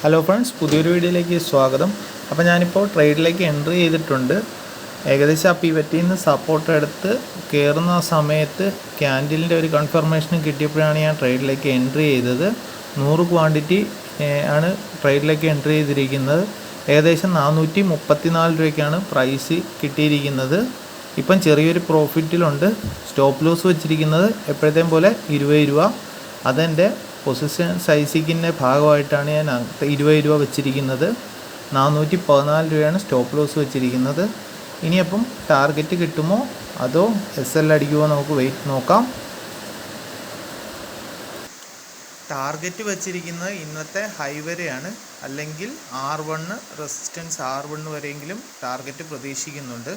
Hello friends, പുതിയൊരു വീഡിയോയിലേക്ക് സ്വാഗതം. അപ്പോൾ ഞാനിപ്പോൾ ട്രേഡിലേക്ക് എൻട്രി ചെയ്തിട്ടുണ്ട്. ഏകദേശം ആ പിവറ്റിൽ നിന്ന് സപ്പോർട്ട് എടുത്ത് കയറുന്ന സമയത്ത് ക്യാൻഡിലിൻ്റെ ഒരു കൺഫർമേഷൻ കിട്ടിയപ്പോഴാണ് ഞാൻ ട്രേഡിലേക്ക് എൻട്രി ചെയ്തത്. 100 ക്വാണ്ടിറ്റി ആണ് ട്രേഡിലേക്ക് എൻട്രി ചെയ്തിരിക്കുന്നത്. ഏകദേശം 434 രൂപയ്ക്കാണ് പ്രൈസ് കിട്ടിയിരിക്കുന്നത്. ഇപ്പം ചെറിയൊരു പ്രോഫിറ്റിലുണ്ട്. സ്റ്റോപ്പ് ലോസ് വെച്ചിരിക്കുന്നത് എപ്പോഴത്തേയും പോലെ 20 രൂപ. അതെൻ്റെ പൊസിഷൻ സൈസിങ്ങിൻ്റെ ഭാഗമായിട്ടാണ് ഞാൻ 20 രൂപ വെച്ചിരിക്കുന്നത്. 414 രൂപയാണ് സ്റ്റോപ്പ് ലോസ് വെച്ചിരിക്കുന്നത്. ഇനിയപ്പം ടാർഗറ്റ് കിട്ടുമോ അതോ SL അടിക്കുമോ നമുക്ക് വെയിറ്റ് നോക്കാം. ടാർഗറ്റ് വെച്ചിരിക്കുന്നത് ഇന്നത്തെ ഹൈ വരെയാണ്, അല്ലെങ്കിൽ R1 റെസിസ്റ്റൻസ് R1 വരെയെങ്കിലും ടാർഗറ്റ് പ്രതീക്ഷിക്കുന്നുണ്ട്.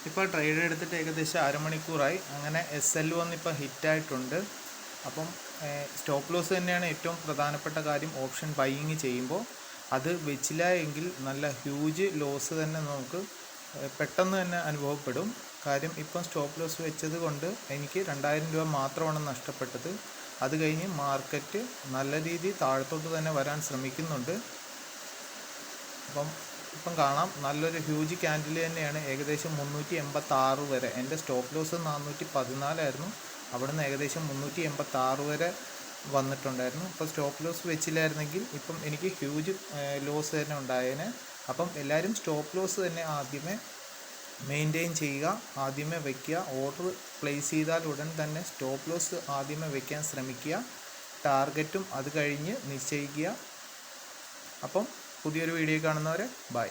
ഇപ്പോൾ ട്രേഡ് എടുത്തിട്ട് ഏകദേശം അരമണിക്കൂറായി. അങ്ങനെ SL വന്നിപ്പോൾ ഹിറ്റായിട്ടുണ്ട്. അപ്പം സ്റ്റോപ്പ് ലോസ് തന്നെയാണ് ഏറ്റവും പ്രധാനപ്പെട്ട കാര്യം. ഓപ്ഷൻ ബൈയിങ് ചെയ്യുമ്പോൾ അത് വെച്ചില്ല എങ്കിൽ നല്ല ഹ്യൂജ് ലോസ് തന്നെ നമുക്ക് പെട്ടെന്ന് തന്നെ അനുഭവപ്പെടും. കാര്യം ഇപ്പം സ്റ്റോപ്പ് ലോസ് വെച്ചത് കൊണ്ട് എനിക്ക് 2000 രൂപ മാത്രമാണ് നഷ്ടപ്പെട്ടത്. അത് കഴിഞ്ഞ് മാർക്കറ്റ് നല്ല രീതിയിൽ താഴത്തോട്ട് തന്നെ വരാൻ ശ്രമിക്കുന്നുണ്ട്. ഇപ്പം കാണാം, നല്ലൊരു ഹ്യൂജ് ക്യാൻഡിൽ തന്നെയാണ്. ഏകദേശം 386 വരെ. എൻ്റെ സ്റ്റോപ്പ് ലോസ് 414 ആയിരുന്നു. അവിടെ നിന്ന് ഏകദേശം 386 വരെ വന്നിട്ടുണ്ടായിരുന്നു. അപ്പോൾ സ്റ്റോപ്പ് ലോസ് വെച്ചില്ലായിരുന്നെങ്കിൽ ഇപ്പം എനിക്ക് ഹ്യൂജ് ലോസ് തന്നെ ഉണ്ടായേനെ. അപ്പം എല്ലാവരും സ്റ്റോപ്പ് ലോസ് തന്നെ ആദ്യമേ മെയിൻറ്റെയിൻ ചെയ്യുക, ആദ്യമേ വയ്ക്കുക. ഓർഡർ പ്ലേസ് ചെയ്താൽ ഉടൻ തന്നെ സ്റ്റോപ്പ് ലോസ് ആദ്യമേ വയ്ക്കാൻ ശ്രമിക്കുക. ടാർഗറ്റും അത് കഴിഞ്ഞ് നിശ്ചയിക്കുക. അപ്പം പുതിയൊരു വീഡിയോ കാണുന്നവരെ ബൈ.